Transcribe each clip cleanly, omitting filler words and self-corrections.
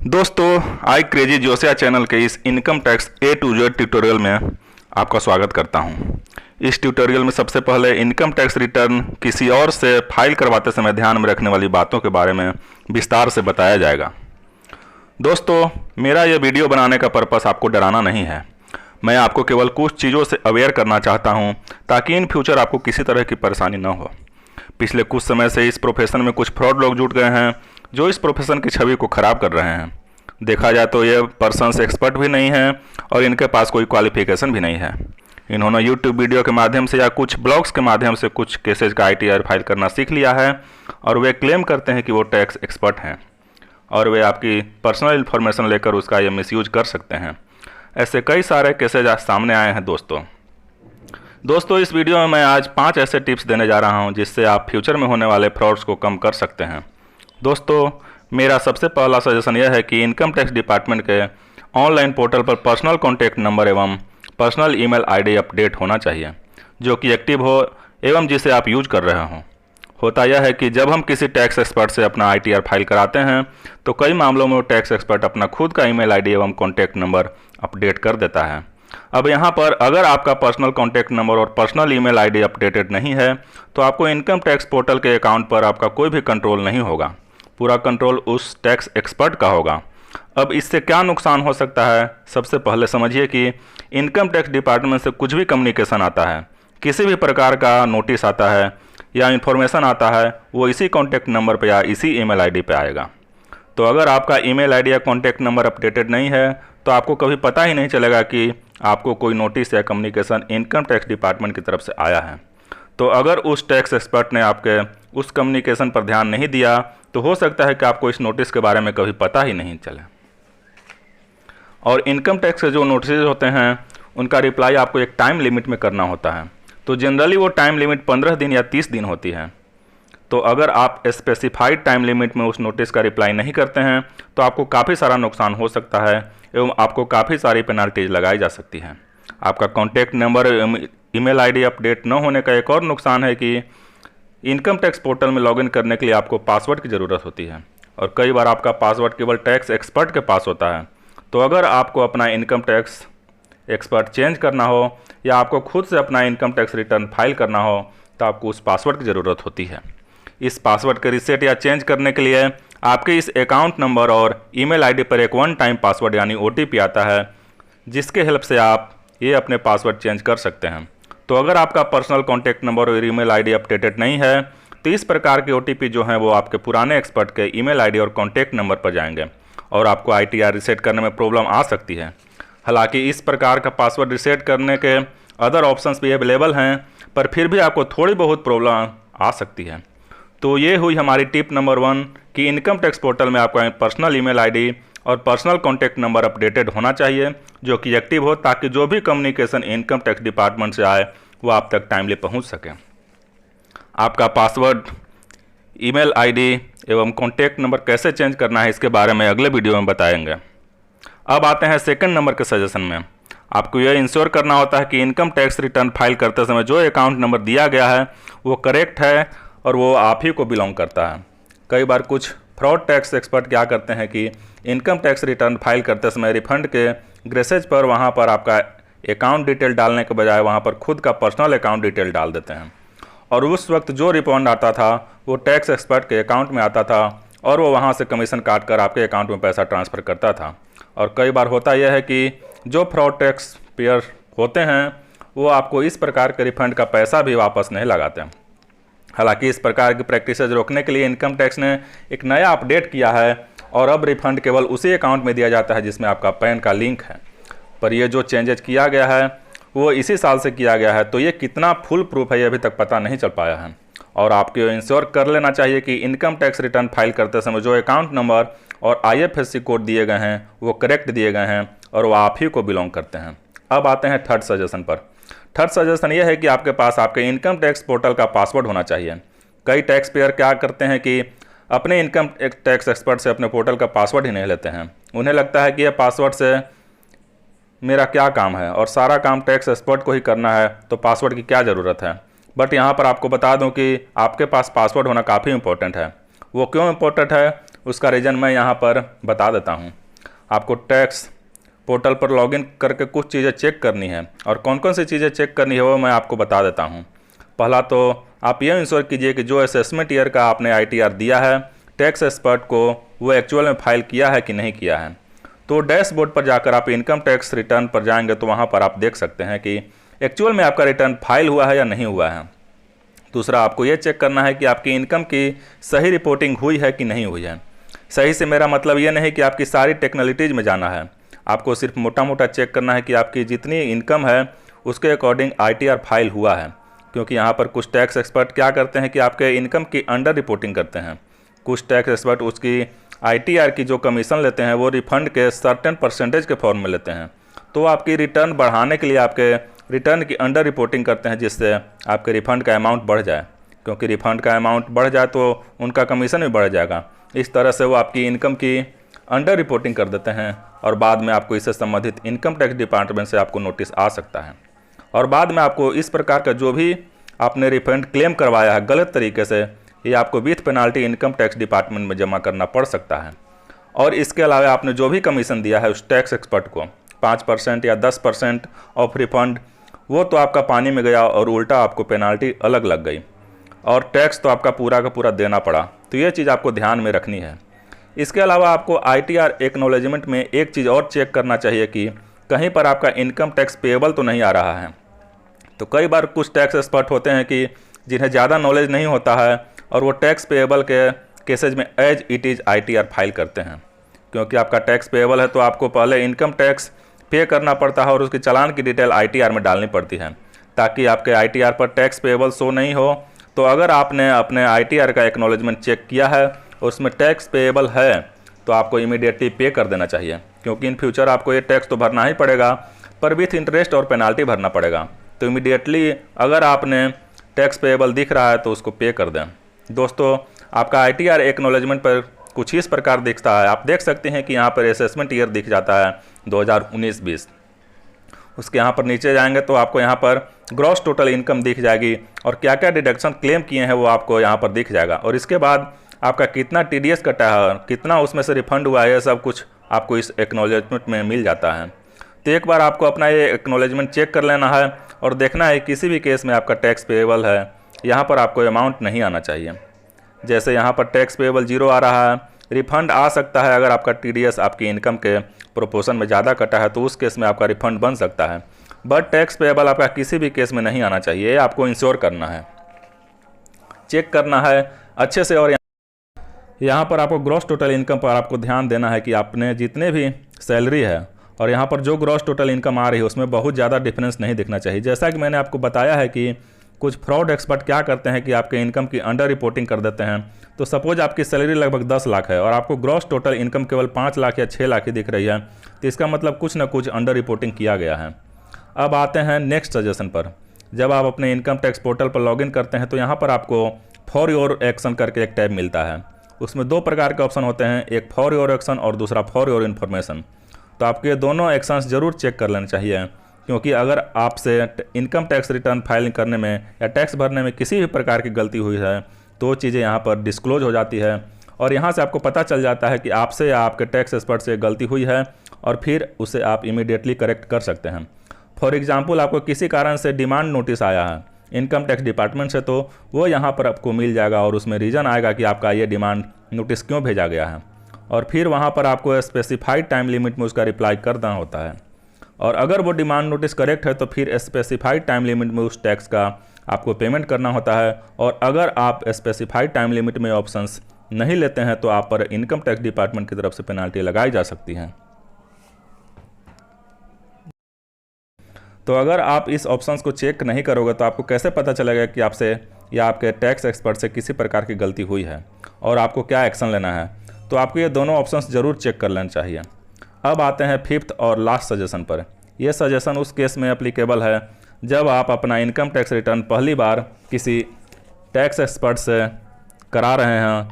दोस्तों, आई crazy Josiah channel के इस income tax A to Z tutorial में आपका स्वागत करता हूं। इस ट्यूटोरियल में सबसे पहले इनकम टैक्स रिटर्न किसी और से फाइल करवाते समय ध्यान में रखने वाली बातों के बारे में विस्तार से बताया जाएगा। दोस्तों, मेरा यह वीडियो बनाने का पर्पस आपको डराना नहीं है। मैं आपको केवल कुछ चीज़ों से अवेयर करना चाहता हूँ ताकि इन फ्यूचर आपको किसी तरह की परेशानी न हो। पिछले कुछ समय से इस प्रोफेशन में कुछ फ्रॉड लोग जुट गए हैं जो इस प्रोफेशन की छवि को ख़राब कर रहे हैं। देखा जाए तो ये पर्सन्स एक्सपर्ट भी नहीं हैं और इनके पास कोई क्वालिफिकेशन भी नहीं है। इन्होंने यूट्यूब वीडियो के माध्यम से या कुछ ब्लॉग्स के माध्यम से कुछ केसेज का ITR फाइल करना सीख लिया है और वे क्लेम करते हैं कि वो टैक्स एक्सपर्ट हैं और वे आपकी पर्सनल इन्फॉर्मेशन लेकर उसका ये मिसयूज कर सकते हैं। ऐसे कई सारे केसेज आज सामने आए हैं। दोस्तों, इस वीडियो में मैं आज 5 ऐसे टिप्स देने जा रहा हूं जिससे आप फ्यूचर में होने वाले फ्रॉड्स को कम कर सकते हैं। दोस्तों, मेरा सबसे पहला सजेशन यह है कि इनकम टैक्स डिपार्टमेंट के ऑनलाइन पोर्टल पर पर्सनल कॉन्टैक्ट नंबर एवं पर्सनल ईमेल ID अपडेट होना चाहिए जो कि एक्टिव हो एवं जिसे आप यूज कर रहे हों। होता यह है कि जब हम किसी टैक्स एक्सपर्ट से अपना ITR फाइल कराते हैं तो कई मामलों में वो टैक्स एक्सपर्ट अपना खुद का ईमेल ID एवं कॉन्टैक्ट नंबर अपडेट कर देता है। अब यहाँ पर अगर आपका पर्सनल कॉन्टैक्ट नंबर और पर्सनल ईमेल ID अपडेटेड नहीं है तो आपको इनकम टैक्स पोर्टल के अकाउंट पर आपका कोई भी कंट्रोल नहीं होगा। पूरा कंट्रोल उस टैक्स एक्सपर्ट का होगा। अब इससे क्या नुकसान हो सकता है, सबसे पहले समझिए कि इनकम टैक्स डिपार्टमेंट से कुछ भी कम्युनिकेशन आता है, किसी भी प्रकार का नोटिस आता है या इन्फॉर्मेशन आता है, वो इसी कॉन्टैक्ट नंबर पर या इसी ईमेल ID पे आएगा। तो अगर आपका ईमेल ID या कॉन्टैक्ट नंबर अपडेटेड नहीं है तो आपको कभी पता ही नहीं चलेगा कि आपको कोई नोटिस या कम्युनिकेशन इनकम टैक्स डिपार्टमेंट की तरफ से आया है। तो अगर उस टैक्स एक्सपर्ट ने आपके उस कम्युनिकेशन पर ध्यान नहीं दिया तो हो सकता है कि आपको इस नोटिस के बारे में कभी पता ही नहीं चले। और इनकम टैक्स के जो नोटिस होते हैं उनका रिप्लाई आपको एक टाइम लिमिट में करना होता है। तो जनरली वो टाइम लिमिट 15 दिन या 30 दिन होती है। तो अगर आप स्पेसिफाइड टाइम लिमिट में उस नोटिस का रिप्लाई नहीं करते हैं तो आपको काफ़ी सारा नुकसान हो सकता है एवं आपको काफ़ी सारी पेनल्टीज लगाई जा सकती है। आपका contact number email ID update न होने का एक और नुकसान है कि इनकम टैक्स पोर्टल में लॉगिन करने के लिए आपको पासवर्ड की ज़रूरत होती है और कई बार आपका पासवर्ड केवल टैक्स एक्सपर्ट के पास होता है। तो अगर आपको अपना इनकम टैक्स एक्सपर्ट चेंज करना हो या आपको खुद से अपना इनकम टैक्स रिटर्न फाइल करना हो तो आपको उस पासवर्ड की ज़रूरत होती है। इस पासवर्ड के रीसेट या चेंज करने के लिए आपके इस अकाउंट नंबर और ईमेल ID पर एक 1 टाइम पासवर्ड यानी OTP आता है जिसके हेल्प से आप ये अपने पासवर्ड चेंज कर सकते हैं। तो अगर आपका पर्सनल कॉन्टैक्ट नंबर और ईमेल ID अपडेटेड नहीं है तो इस प्रकार के OTP जो हैं वो आपके पुराने एक्सपर्ट के ईमेल ID और कॉन्टैक्ट नंबर पर जाएंगे और आपको ITR रीसेट करने में प्रॉब्लम आ सकती है। हालांकि इस प्रकार का पासवर्ड रीसेट करने के अदर ऑप्शंस भी अवेलेबल हैं पर फिर भी आपको थोड़ी बहुत प्रॉब्लम आ सकती है। तो ये हुई हमारी टिप नंबर 1 कि इनकम टैक्स पोर्टल में आपका पर्सनल ईमेल ID और पर्सनल कॉन्टैक्ट नंबर अपडेटेड होना चाहिए जो कि एक्टिव हो ताकि जो भी कम्युनिकेशन इनकम टैक्स डिपार्टमेंट से आए वो आप तक टाइमली पहुंच सके। आपका पासवर्ड, ईमेल ID एवं कॉन्टैक्ट नंबर कैसे चेंज करना है इसके बारे में अगले वीडियो में बताएंगे। अब आते हैं सेकंड नंबर के सजेशन में। आपको यह इंश्योर करना होता है कि इनकम टैक्स रिटर्न फाइल करते समय जो अकाउंट नंबर दिया गया है वो करेक्ट है और वो आप ही को बिलोंग करता है। कई बार कुछ फ्रॉड टैक्स एक्सपर्ट क्या करते हैं कि इनकम टैक्स रिटर्न फाइल करते समय रिफंड के ग्रेसेज पर वहाँ पर आपका अकाउंट डिटेल डालने के बजाय वहाँ पर खुद का पर्सनल अकाउंट डिटेल डाल देते हैं और उस वक्त जो रिफंड आता था वो टैक्स एक्सपर्ट के अकाउंट में आता था और वो वहाँ से कमीशन काट कर आपके अकाउंट में पैसा ट्रांसफ़र करता था। और कई बार होता यह है कि जो फ्रॉड टैक्स पेयर होते हैं वो आपको इस प्रकार के रिफंड का पैसा भी वापस नहीं लगाते हैं। हालांकि इस प्रकार की प्रैक्टिसेज रोकने के लिए इनकम टैक्स ने एक नया अपडेट किया है और अब रिफंड केवल उसी अकाउंट में दिया जाता है जिसमें आपका पैन का लिंक है। पर ये जो चेंजेज किया गया है वो इसी साल से किया गया है तो ये कितना फुल प्रूफ है ये अभी तक पता नहीं चल पाया है। और आपको इंश्योर कर लेना चाहिए कि इनकम टैक्स रिटर्न फाइल करते समय जो अकाउंट नंबर और IFSC कोड दिए गए हैं वो करेक्ट दिए गए हैं और वो आप ही को बिलोंग करते हैं। अब आते हैं थर्ड सजेशन पर। थर्ड सजेशन ये है कि आपके पास आपके इनकम टैक्स पोर्टल का पासवर्ड होना चाहिए। कई टैक्स पेयर क्या करते हैं कि अपने इनकम टैक्स एक्सपर्ट से अपने पोर्टल का पासवर्ड ही नहीं लेते हैं। उन्हें लगता है कि यह पासवर्ड से मेरा क्या काम है और सारा काम टैक्स एक्सपर्ट को ही करना है तो पासवर्ड की क्या ज़रूरत है। बट यहाँ पर आपको बता दूँ कि आपके पास पासवर्ड होना काफ़ी इंपॉर्टेंट है। वो क्यों इंपॉर्टेंट है उसका रीज़न मैं यहाँ पर बता देता हूँ। आपको टैक्स पोर्टल पर लॉगिन करके कुछ चीज़ें चेक करनी है, और कौन कौन सी चीज़ें चेक करनी है वो मैं आपको बता देता हूँ। पहला तो आप ये इंश्योर कीजिए कि जो असेसमेंट ईयर का आपने ITR दिया है टैक्स एक्सपर्ट को, वो एक्चुअल में फाइल किया है कि नहीं किया है। तो डैशबोर्ड पर जाकर आप इनकम टैक्स रिटर्न पर जाएंगे तो वहाँ पर आप देख सकते हैं कि एक्चुअल में आपका रिटर्न फाइल हुआ है या नहीं हुआ है। दूसरा, आपको ये चेक करना है कि आपकी इनकम की सही रिपोर्टिंग हुई है कि नहीं हुई है। सही से मेरा मतलब ये नहीं कि आपकी सारी टेक्नोलॉजीज में जाना है, आपको सिर्फ मोटा मोटा चेक करना है कि आपकी जितनी इनकम है उसके अकॉर्डिंग ITR फाइल हुआ है। क्योंकि यहाँ पर कुछ टैक्स एक्सपर्ट क्या करते हैं कि आपके इनकम की अंडर रिपोर्टिंग करते हैं। कुछ टैक्स एक्सपर्ट उसकी ITR की जो कमीशन लेते हैं वो रिफंड के सर्टेन परसेंटेज के फॉर्म में लेते हैं। तो आपकी रिटर्न बढ़ाने के लिए आपके रिटर्न की अंडर रिपोर्टिंग करते हैं, जिससे आपके रिफ़ंड का अमाउंट बढ़ जाए। क्योंकि रिफ़ंड का अमाउंट बढ़ जाए तो उनका कमीशन भी बढ़ जाएगा। इस तरह से वो आपकी इनकम की अंडर रिपोर्टिंग कर देते हैं, और बाद में आपको इससे संबंधित इनकम टैक्स डिपार्टमेंट से आपको नोटिस आ सकता है, और बाद में आपको इस प्रकार का जो भी आपने रिफंड क्लेम करवाया है गलत तरीके से, ये आपको with penalty income tax department में जमा करना पड़ सकता है। और इसके अलावा आपने जो भी कमीशन दिया है उस टैक्स एक्सपर्ट को 5% या 10% ऑफ रिफंड, वो तो आपका पानी में गया और उल्टा आपको पेनाल्टी अलग लग गई, और टैक्स तो आपका पूरा का पूरा देना पड़ा। तो ये चीज़ आपको ध्यान में रखनी है। इसके अलावा आपको ITR एक्नॉलेजमेंट में एक चीज़ और चेक करना चाहिए कि कहीं पर आपका इनकम टैक्स पेएबल तो नहीं आ रहा है। तो कई बार कुछ टैक्स एक्सपर्ट होते हैं कि जिन्हें ज़्यादा नॉलेज नहीं होता है, और वो टैक्स पेएबल के केसेज में as it is ITR file करते हैं। क्योंकि आपका टैक्स पेएबल है तो आपको पहले इनकम टैक्स पे करना पड़ता है और उसकी चालान की डिटेल ITR में डालनी पड़ती है, ताकि आपके ITR पर टैक्स पेएबल शो नहीं हो। तो अगर आपने अपने ITR का एक्नॉलेजमेंट चेक किया है और उसमें टैक्स पेएबल है तो आपको इमीडिएटली पे कर देना चाहिए, क्योंकि इन फ्यूचर आपको ये टैक्स तो भरना ही पड़ेगा, पर विथ इंटरेस्ट और पेनाल्टी भरना पड़ेगा। तो इमीडिएटली अगर आपने टैक्स पेएबल दिख रहा है तो उसको पे कर दें। दोस्तों, आपका ITR एक्नॉलेजमेंट पर कुछ इस प्रकार दिखता है। आप देख सकते हैं कि यहाँ पर असेसमेंट ईयर दिख जाता है 2019-20। उसके यहाँ पर नीचे जाएंगे तो आपको यहाँ पर ग्रॉस टोटल इनकम दिख जाएगी, और क्या क्या डिडक्शन क्लेम किए हैं वो आपको यहाँ पर दिख जाएगा। और इसके बाद आपका कितना TDS कटा है, कितना उसमें से रिफंड हुआ है, ये सब कुछ आपको इस एक्नॉलेजमेंट में मिल जाता है। तो एक बार आपको अपना ये एक्नॉलेजमेंट चेक कर लेना है और देखना है किसी भी केस में आपका टैक्स पेएबल है, यहाँ पर आपको अमाउंट नहीं आना चाहिए। जैसे यहाँ पर टैक्स पेएबल 0 आ रहा है, रिफंड आ सकता है अगर आपका TDS आपकी इनकम के प्रोपोर्शन में ज़्यादा कटा है तो उस केस में आपका रिफंड बन सकता है, बट टैक्स पेएबल आपका किसी भी केस में नहीं आना चाहिए। ये आपको इंश्योर करना है, चेक करना है अच्छे से। और यहाँ पर आपको ग्रॉस टोटल इनकम पर आपको ध्यान देना है कि आपने जितने भी सैलरी है और यहाँ पर जो ग्रॉस टोटल इनकम आ रही है उसमें बहुत ज़्यादा डिफरेंस नहीं दिखना चाहिए। जैसा कि मैंने आपको बताया है कि कुछ फ्रॉड एक्सपर्ट क्या करते हैं कि आपके इनकम की अंडर रिपोर्टिंग कर देते हैं। तो सपोज आपकी सैलरी लगभग 10 लाख है और आपको ग्रॉस टोटल इनकम केवल 5 लाख या 6 लाख ही दिख रही है, तो इसका मतलब कुछ ना कुछ अंडर रिपोर्टिंग किया गया है। अब आते हैं नेक्स्ट सजेशन पर। जब आप अपने इनकम टैक्स पोर्टल पर लॉगिन करते हैं तो यहाँ पर आपको फॉर योर एक्शन करके एक टैब मिलता है। उसमें 2 प्रकार के ऑप्शन होते हैं, एक फॉर योर एक्शन और दूसरा फॉर योर इन्फॉर्मेशन। तो आपके दोनों एक्शंस जरूर चेक कर लेना चाहिए, क्योंकि अगर आपसे इनकम टैक्स रिटर्न फाइलिंग करने में या टैक्स भरने में किसी भी प्रकार की गलती हुई है तो चीज़ें यहाँ पर डिस्क्लोज हो जाती है, और यहाँ से आपको पता चल जाता है कि आपसे या आपके टैक्स एक्सपर्ट से गलती हुई है, और फिर उसे आप इमीडिएटली करेक्ट कर सकते हैं। फॉर एग्जांपल, आपको किसी कारण से डिमांड नोटिस आया है इनकम टैक्स डिपार्टमेंट से, तो वो यहाँ पर आपको मिल जाएगा और उसमें रीज़न आएगा कि आपका ये डिमांड नोटिस क्यों भेजा गया है, और फिर वहाँ पर आपको स्पेसिफाइड टाइम लिमिट में उसका रिप्लाई करना होता है। और अगर वो डिमांड नोटिस करेक्ट है तो फिर स्पेसिफाइड टाइम लिमिट में उस टैक्स का आपको पेमेंट करना होता है। और अगर आप स्पेसिफाइड टाइम लिमिट में ऑप्शंस नहीं लेते हैं तो आप पर इनकम टैक्स डिपार्टमेंट की तरफ से पेनाल्टी लगाई जा सकती है। तो अगर आप इस ऑप्शंस को चेक नहीं करोगे तो आपको कैसे पता चलेगा कि आपसे या आपके टैक्स एक्सपर्ट से किसी प्रकार की गलती हुई है और आपको क्या एक्शन लेना है। तो आपको ये दोनों ऑप्शंस जरूर चेक कर लेना चाहिए। अब आते हैं 5th और लास्ट सजेशन पर। यह सजेशन उस केस में एप्लीकेबल है जब आप अपना इनकम टैक्स रिटर्न पहली बार किसी टैक्स एक्सपर्ट से करा रहे हैं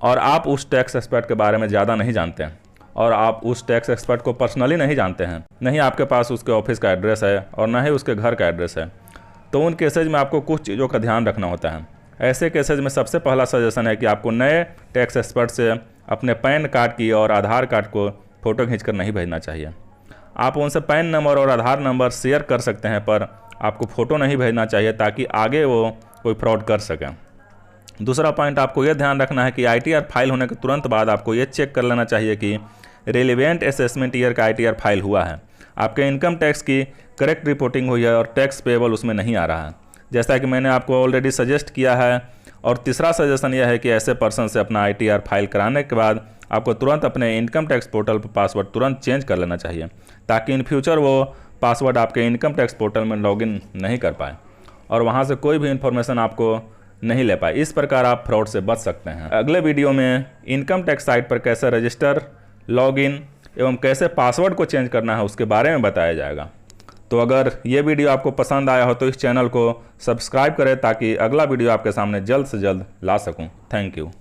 और आप उस टैक्स एक्सपर्ट के बारे में ज़्यादा नहीं जानते हैं, और आप उस टैक्स एक्सपर्ट को पर्सनली नहीं जानते हैं, नहीं आपके पास उसके ऑफिस का एड्रेस है और ना ही उसके घर का एड्रेस है। तो उन केसेज में आपको कुछ चीज़ों का ध्यान रखना होता है। ऐसे केसेज में सबसे पहला सजेशन है कि आपको नए टैक्स एक्सपर्ट से अपने पैन कार्ड की और आधार कार्ड को फ़ोटो खींचकर नहीं भेजना चाहिए। आप उनसे पैन नंबर और आधार नंबर शेयर कर सकते हैं, पर आपको फ़ोटो नहीं भेजना चाहिए ताकि आगे वो कोई फ्रॉड कर सकें। दूसरा पॉइंट, आपको यह ध्यान रखना है कि ITR फाइल होने के तुरंत बाद आपको ये चेक कर लेना चाहिए कि रेलिवेंट असेसमेंट ईयर का ITR फाइल हुआ है, आपके इनकम टैक्स की करेक्ट रिपोर्टिंग हुई है और टैक्स पेएबल उसमें नहीं आ रहा है, जैसा कि मैंने आपको ऑलरेडी सजेस्ट किया है। और तीसरा सजेशन यह है कि ऐसे पर्सन से अपना ITR फाइल कराने के बाद आपको तुरंत अपने इनकम टैक्स पोर्टल पर पासवर्ड तुरंत चेंज कर लेना चाहिए, ताकि इन फ्यूचर वो पासवर्ड आपके इनकम टैक्स पोर्टल में लॉगिन नहीं कर पाए और वहाँ से कोई भी इन्फॉर्मेशन आपको नहीं ले पाए। इस प्रकार आप फ्रॉड से बच सकते हैं। अगले वीडियो में इनकम टैक्स साइट पर कैसे रजिस्टर, लॉगिन एवं कैसे पासवर्ड को चेंज करना है उसके बारे में बताया जाएगा। तो अगर ये वीडियो आपको पसंद आया हो तो इस चैनल को सब्सक्राइब करें ताकि अगला वीडियो आपके सामने जल्द से जल्द ला सकूं। Thank you.